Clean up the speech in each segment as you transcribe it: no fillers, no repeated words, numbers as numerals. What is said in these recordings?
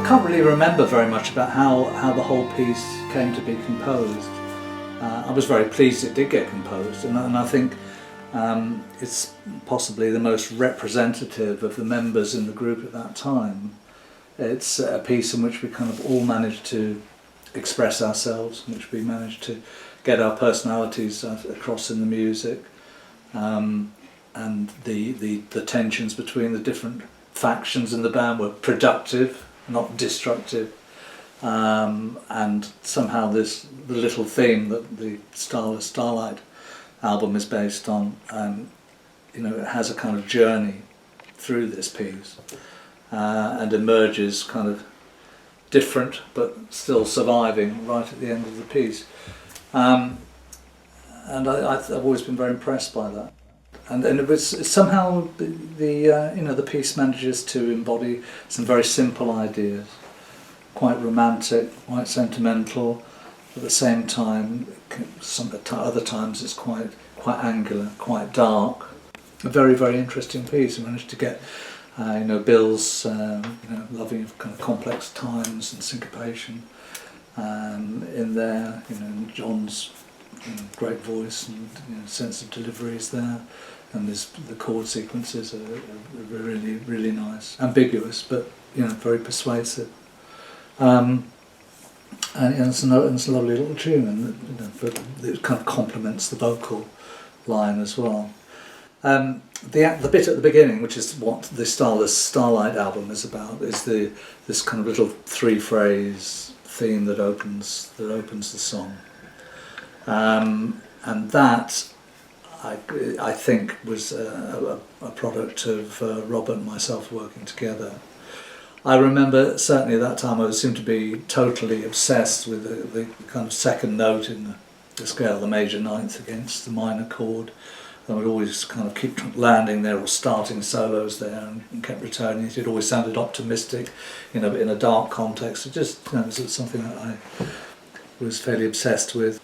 can't really remember very much about how the whole piece came to be composed. I was very pleased it did get composed, and I think it's possibly the most representative of the members in the group at that time. It's a piece in which we kind of all managed to express ourselves, in which we managed to get our personalities across in the music, and the tensions between the different factions in the band were productive, not destructive, and somehow the little theme that the Starlight album is based on, you know, it has a kind of journey through this piece and emerges kind of different but still surviving right at the end of the piece, and I've always been very impressed by that. And it was somehow the piece manages to embody some very simple ideas, quite romantic, quite sentimental. At the same time, other times it's quite angular, quite dark. A very, very interesting piece. I managed to get Bill's loving of kind of complex times and syncopation in there. And John's great voice and sense of delivery is there. And the chord sequences are really, really nice. Ambiguous, but very persuasive. And it's a lovely little tune, and but it kind of complements the vocal line as well. The bit at the beginning, which is what the Starlight album is about, is this kind of little three-phrase theme that opens the song, and that I think was a product of Robert and myself working together. I remember certainly at that time I seemed to be totally obsessed with the kind of second note in the scale, the major ninth against the minor chord. And I would always kind of keep landing there or starting solos there and kept returning. It always sounded optimistic, in a dark context. It just was something that I was fairly obsessed with.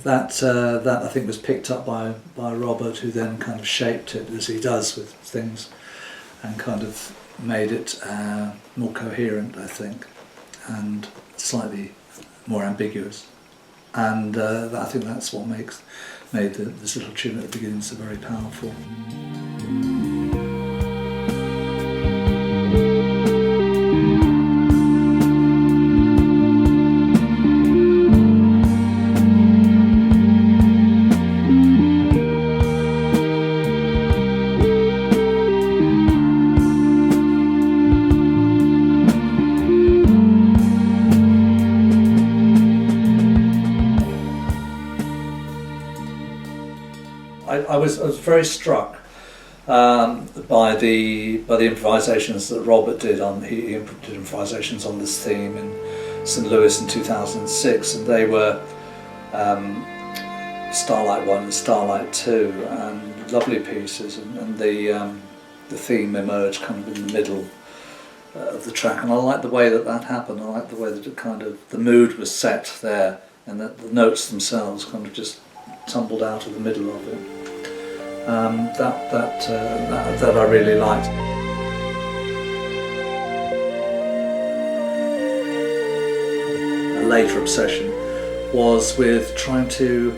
That I think was picked up by Robert, who then kind of shaped it as he does with things, and kind of made it more coherent, I think, and slightly more ambiguous. And I think that's what made this little tune at the beginning so very powerful. I was very struck by the improvisations that Robert did he did improvisations on this theme in St. Louis in 2006, and they were Starlight 1 and Starlight 2, and lovely pieces, and the theme emerged kind of in the middle of the track, and I like the way that happened. I like the way that the mood was set there, and that the notes themselves kind of just tumbled out of the middle of it. That I really liked. A later obsession was with trying to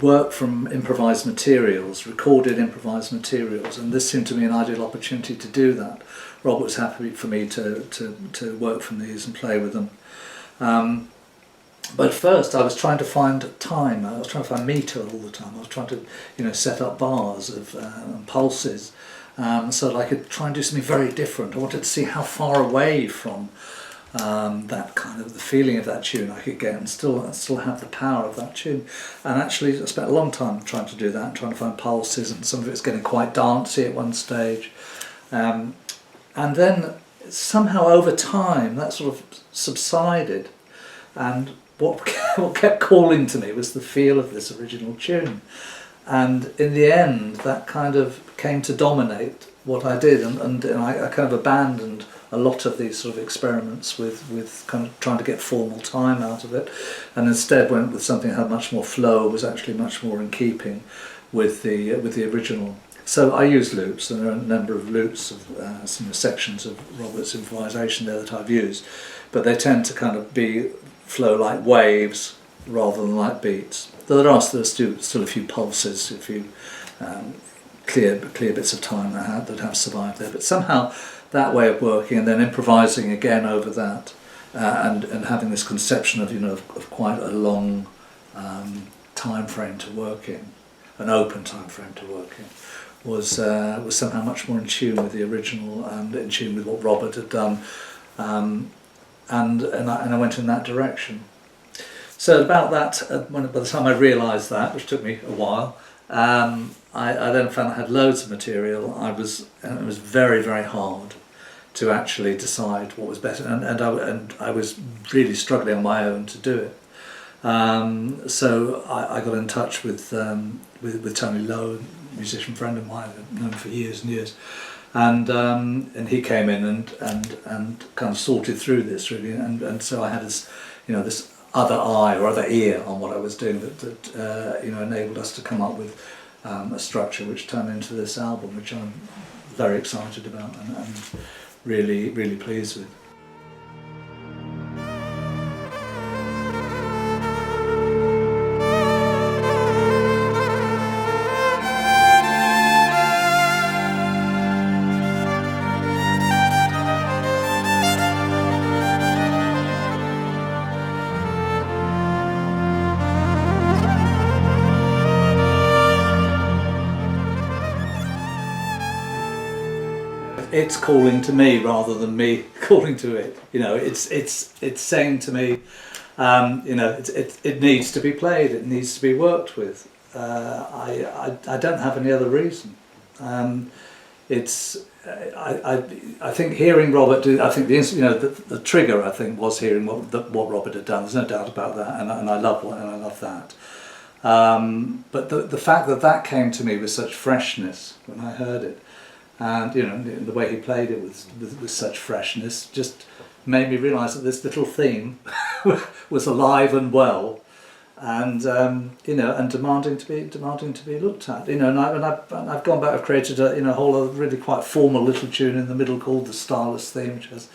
work from improvised materials, recorded improvised materials, and this seemed to me an ideal opportunity to do that. Robert was happy for me to work from these and play with them. But first I was trying to find time, I was trying to find meter all the time. I was trying to set up bars of pulses so that I could try and do something very different. I wanted to see how far away from that kind of the feeling of that tune I could get and still have the power of that tune. And actually I spent a long time trying to do that, trying to find pulses, and some of it's getting quite dancey at one stage. And then somehow over time that sort of subsided, and what kept calling to me was the feel of this original tune, and in the end that kind of came to dominate what I did, and I kind of abandoned a lot of these sort of experiments with kind of trying to get formal time out of it, and instead went with something that had much more flow, was actually much more in keeping with the original. So I use loops, and there are a number of loops of some sections of Robert's improvisation there that I've used, but they tend to kind of flow like waves rather than like beats. Though there are still a few pulses, a few clear bits of time that have survived there. But somehow that way of working, and then improvising again over that, and having this conception of of quite a long time frame to work in, an open time frame to work in, was somehow much more in tune with the original and in tune with what Robert had done, and I went in that direction. So about that, by the time I realised that, which took me a while, I then found I had loads of material. It was very, very hard to actually decide what was better, and I was really struggling on my own to do it. So I got in touch with Tony Lowe, a musician friend of mine I've known for years and years, and he came in and kind of sorted through this really, and so I had this other eye or other ear on what I was doing that enabled us to come up with a structure which turned into this album, which I'm very excited about and really, really pleased with. It's calling to me rather than me calling to it. It's saying to me, it needs to be played. It needs to be worked with. I don't have any other reason. I think hearing Robert do. I think the trigger I think was hearing what Robert had done. There's no doubt about that, and I love that. But the fact that came to me with such freshness when I heard it. And the way he played it with such freshness just made me realise that this little theme was alive and well, and and demanding to be looked at. And I've gone back. I've created a whole other really quite formal little tune in the middle called the Starless theme, which has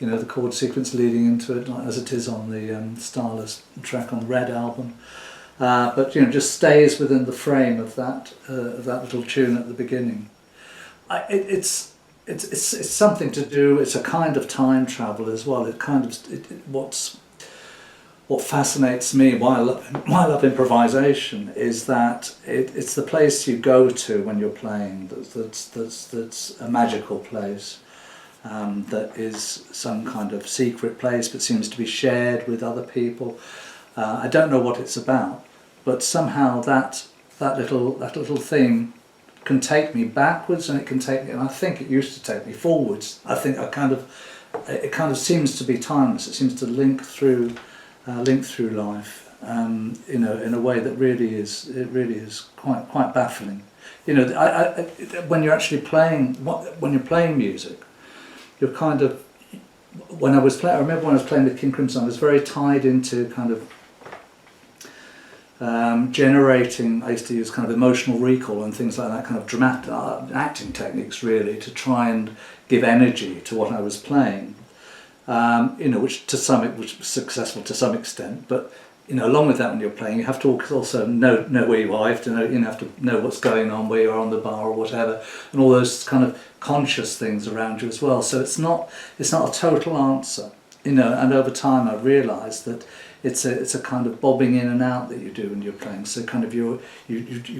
the chord sequence leading into it, as it is on the Starless track on the Red album. But just stays within the frame of that little tune at the beginning. It's something to do. It's a kind of time travel as well. What fascinates me, why I love improvisation, is that it's the place you go to when you're playing. That's a magical place. That is some kind of secret place, but seems to be shared with other people. I don't know what it's about, but somehow that little thing can take me backwards, and I think it used to take me forwards. I think it kind of seems to be timeless. It seems to link through life, in a way that really is quite baffling. When you're actually when you're playing music, you're kind of. I remember when I was playing with King Crimson, I was very tied into kind of. Generating, I used to use kind of emotional recall and things like that, kind of dramatic acting techniques really, to try and give energy to what I was playing. Which was successful to some extent, but along with that, when you're playing, you have to also know where you are. You have to know, have to know what's going on, where you are on the bar or whatever, and all those kind of conscious things around you as well. So it's not a total answer, and over time I realised that. It's a kind of bobbing in and out that you do when you're playing. So kind of you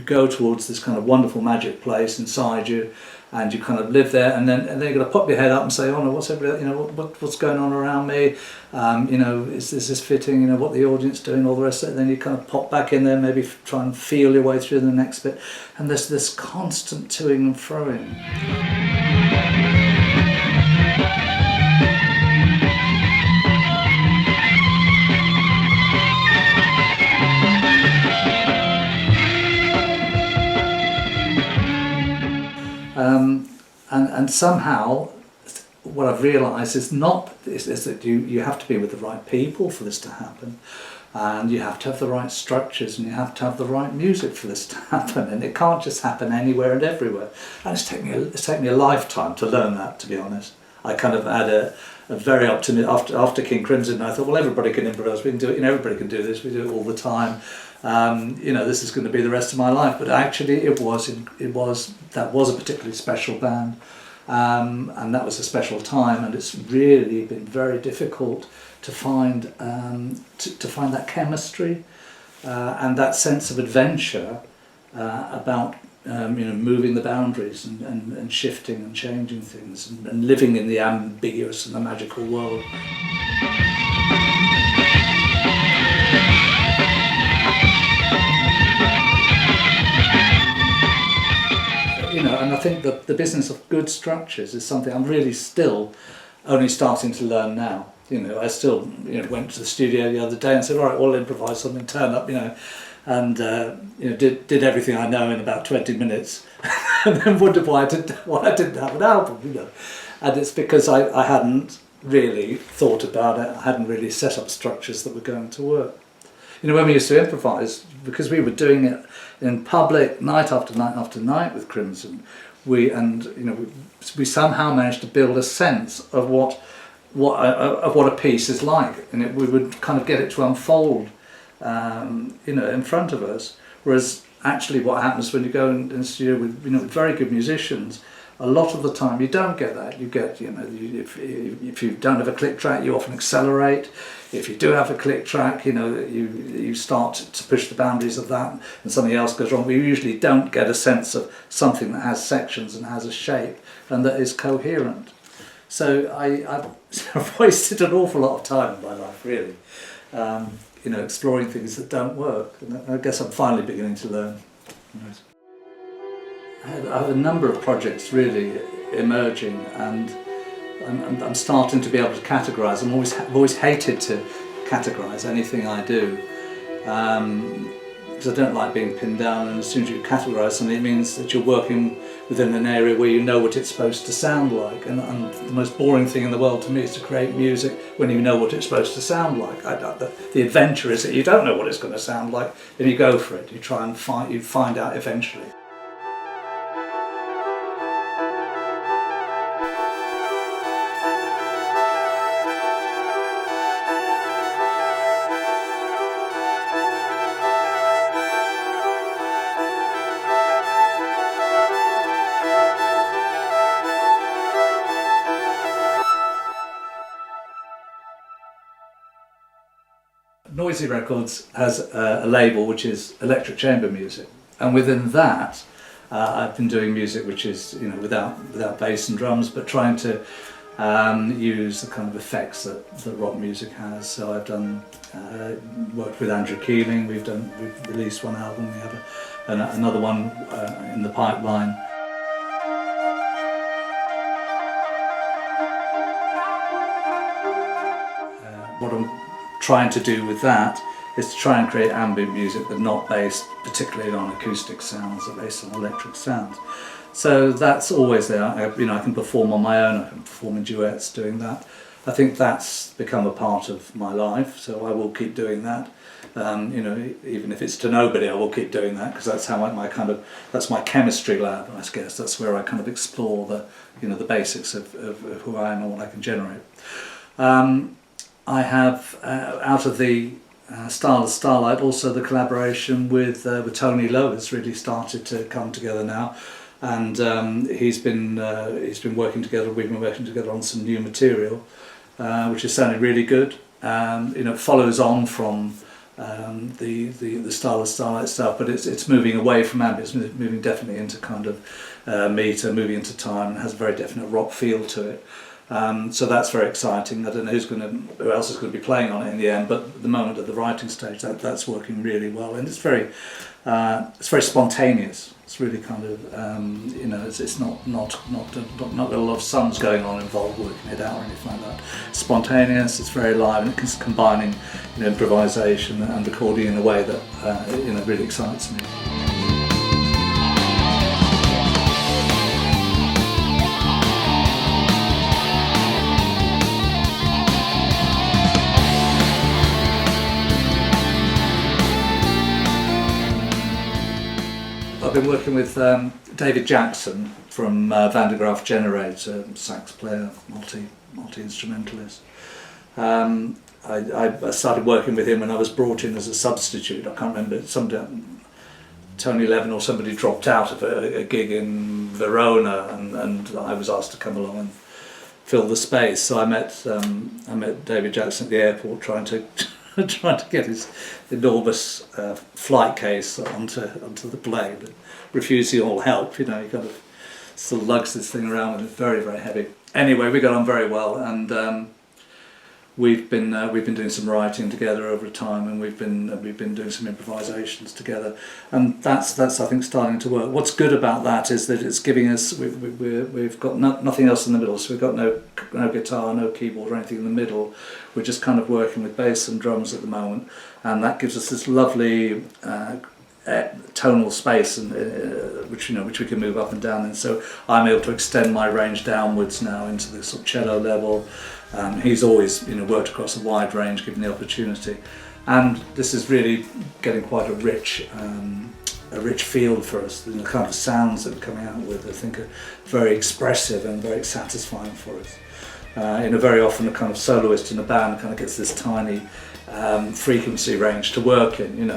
go towards this kind of wonderful magic place inside you, and you kind of live there, and then you're going to pop your head up and say, oh no, what's going on around me? Is this fitting? What the audience doing? All the rest of it. Then you kind of pop back in there, maybe try and feel your way through the next bit, and there's this constant toing and froing. And somehow, what I've realised is that you have to be with the right people for this to happen, and you have to have the right structures and you have to have the right music for this to happen, and it can't just happen anywhere and everywhere. And it's taken me a lifetime to learn that, to be honest. I kind of had a very optimistic, after King Crimson, I thought, well, everybody can improvise, we can do it, everybody can do this, we do it all the time. This is going to be the rest of my life. But actually that was a particularly special band, and that was a special time, and it's really been very difficult to find that chemistry and that sense of adventure about moving the boundaries and shifting and changing things and living in the ambiguous and the magical world. And I think that the business of good structures is something I'm really still only starting to learn now. I still went to the studio the other day and said, all right, we'll improvise something, turn up, and did everything I know in about 20 minutes and then wondered why I didn't have an album, And it's because I hadn't really thought about it, I hadn't really set up structures that were going to work. When we used to improvise, because we were doing it in public night after night after night with Crimson, we somehow managed to build a sense of what a piece is like, and we would kind of get it to unfold, in front of us. Whereas actually, what happens when you go in the studio with very good musicians, a lot of the time you don't get that. You get if you don't have a click track, you often accelerate. If you do have a click track, you start to push the boundaries of that, and something else goes wrong. We usually don't get a sense of something that has sections and has a shape and that is coherent. So I've wasted an awful lot of time in my life, really, exploring things that don't work. And I guess I'm finally beginning to learn. I have a number of projects really emerging, and I'm starting to be able to categorise. I've always hated to categorise anything I do, because I don't like being pinned down, and as soon as you categorise something, it means that you're working within an area where you know what it's supposed to sound like, and the most boring thing in the world to me is to create music when you know what it's supposed to sound like. The adventure is that you don't know what it's going to sound like, and you go for it. You try and find out eventually. Noisy Records has a label which is electric chamber music, and within that I've been doing music which is without bass and drums, but trying to use the kind of effects that rock music has. So I've done worked with Andrew Keeling. We've released one album. We have another one in the pipeline. What I'm trying to do with that is to try and create ambient music but not based particularly on acoustic sounds, but based on electric sounds. So that's always there. I can perform on my own, I can perform in duets doing that. I think that's become a part of my life, so I will keep doing that. Even if it's to nobody, I will keep doing that, because that's how that's my chemistry lab, I guess. That's where I kind of explore the basics of who I am and what I can generate. I have, out of the Style of Starlight, also the collaboration with Tony Lowe has really started to come together now, and he's been working together. We've been working together on some new material, which is sounding really good. It follows on from the Style of Starlight stuff, but it's moving away from ambient. It's moving definitely into kind of meter, moving into time, and has a very definite rock feel to it. So that's very exciting. I don't know who else is going to be playing on it in the end, but at the moment, at the writing stage, that's working really well, and it's very spontaneous. It's really kind of it's not a lot of sums going on involved working it out or anything like that. It's spontaneous. It's very live, and it's combining improvisation and recording in a way that really excites me. been working with David Jackson from Van de Graaff Generator, sax player, multi-instrumentalist. I started working with him when I was brought in as a substitute. I can't remember, Tony Levin or somebody dropped out of a gig in Verona, and I was asked to come along and fill the space. So I met David Jackson at the airport, trying to get his enormous flight case onto the plane, but refusing all help. You know, he kind of still lugs this thing around, and it's very, very heavy. Anyway, we got on very well, and we've been doing some writing together over time, and we've been doing some improvisations together, and that's I think starting to work. What's good about that is that it's giving us we've got nothing else in the middle, so we've got no guitar, no keyboard or anything in the middle. We're just kind of working with bass and drums at the moment, and that gives us this lovely tonal space, and which we can move up and down in. So I'm able to extend my range downwards now into the sort of cello level. He's always worked across a wide range given the opportunity, and this is really getting quite a rich field for us. The kind of sounds that we're coming out with, I think, are very expressive and very satisfying for us. Very often a kind of soloist in a band kind of gets this tiny frequency range to work in,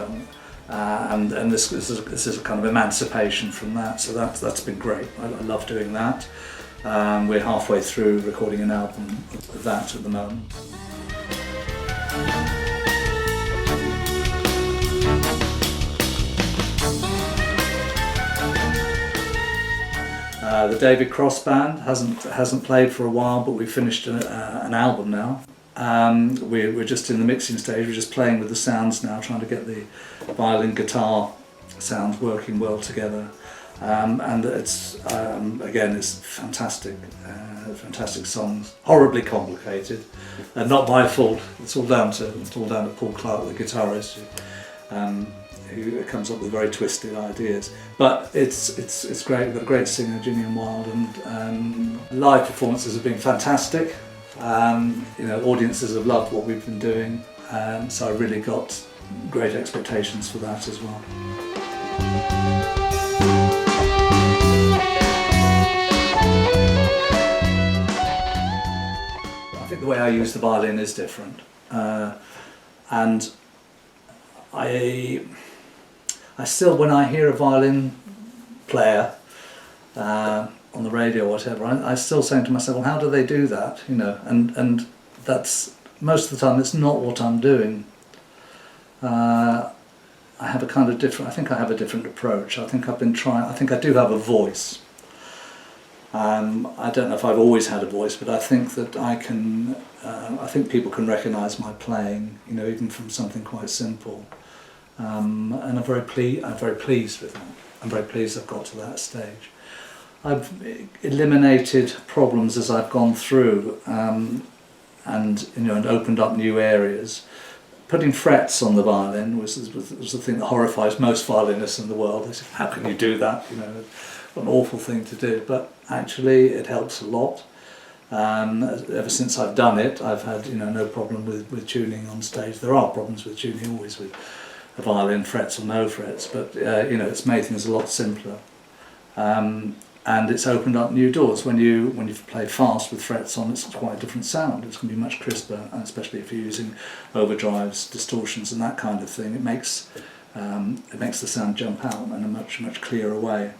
and this is a kind of emancipation from that. So that's been great. I love doing that. We're halfway through recording an album of that at the moment. The David Cross Band hasn't played for a while, but we finished an album now. We're just in the mixing stage. We're just playing with the sounds now, trying to get the violin guitar sounds working well together. And it's again, it's fantastic songs. Horribly complicated, and not my fault. It's all down to Paul Clark, the guitarist, who comes up with very twisted ideas. But it's great. We've got a great singer, Gillian Wilde, and live performances have been fantastic. Audiences have loved what we've been doing, so I really got great expectations for that as well. I think the way I use the violin is different, and I still, when I hear a violin player on the radio or whatever, I still saying to myself, well, how do they do that? And that's most of the time it's not what I'm doing. I have a kind of different. I think I have a different approach. I think I do have a voice. I don't know if I've always had a voice, but I think that I can. I think people can recognise my playing, even from something quite simple. And I'm very pleased with that. I'm very pleased I've got to that stage. I've eliminated problems as I've gone through, and opened up new areas. Putting frets on the violin was the thing that horrifies most violinists in the world. They say, how can you do that? An awful thing to do, but actually it helps a lot. Ever since I've done it, I've had no problem with tuning on stage. There are problems with tuning always with a violin, frets or no frets, but it's made things a lot simpler. And it's opened up new doors. When you play fast with frets on, it's quite a different sound. It's going to be much crisper, especially if you're using overdrives, distortions, and that kind of thing. It makes the sound jump out in a much clearer way.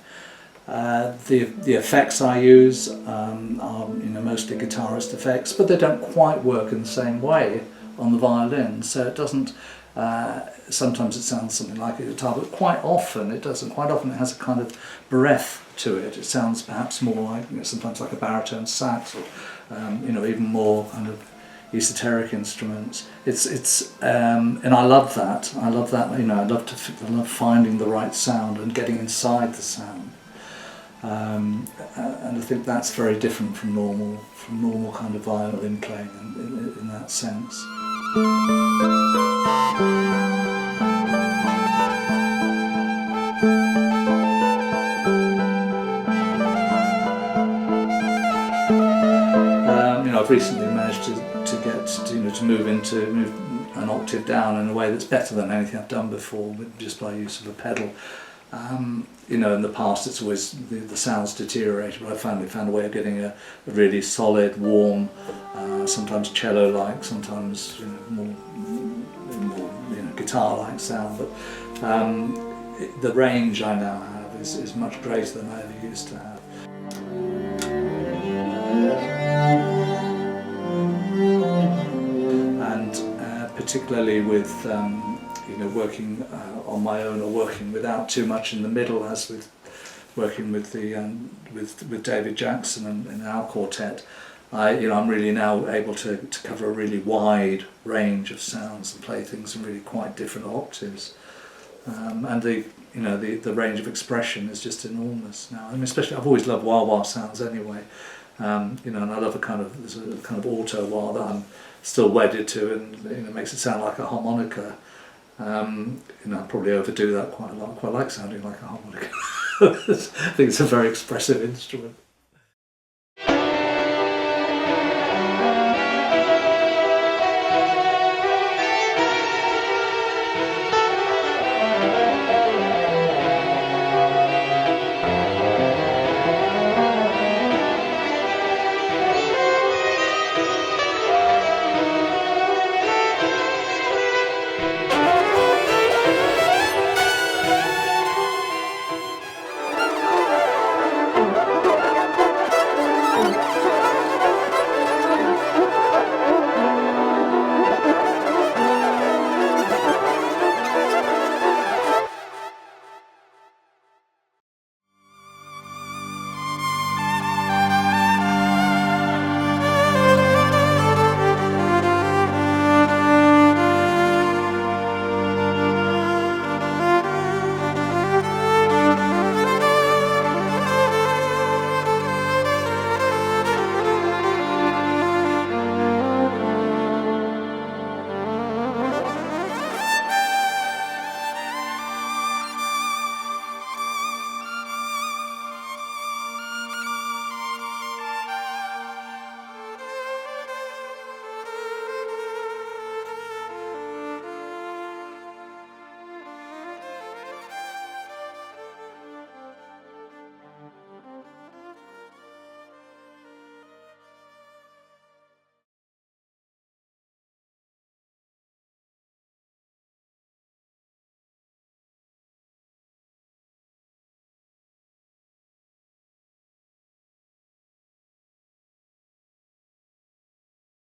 The effects I use are mostly guitarist effects, but they don't quite work in the same way on the violin. So it doesn't. Sometimes it sounds something like a guitar, but quite often it doesn't. Quite often it has a kind of breath to it. It sounds perhaps more like sometimes like a baritone sax, or even more kind of esoteric instruments. And I love that. I love that. I love finding the right sound and getting inside the sound. And I think that's very different from normal kind of violin playing in that sense. I've recently managed to move an octave down in a way that's better than anything I've done before, just by use of a pedal. You know, in the past it's always the sounds deteriorated, but I found a way of getting a really solid, warm, sometimes cello-like, sometimes more guitar-like sound. But the range I now have is much greater than I ever used to have. And particularly with working on my own or working without too much in the middle, as with working with the with David Jackson and in our quartet, I'm really now able to cover a really wide range of sounds and play things in really quite different octaves, and the range of expression is just enormous now. I mean, especially I've always loved wah wah sounds anyway, and I love there's a kind of auto wah that I'm still wedded to, and it makes it sound like a harmonica. I probably overdo that quite a lot. I quite like sounding like a harmonica. I think it's a very expressive instrument.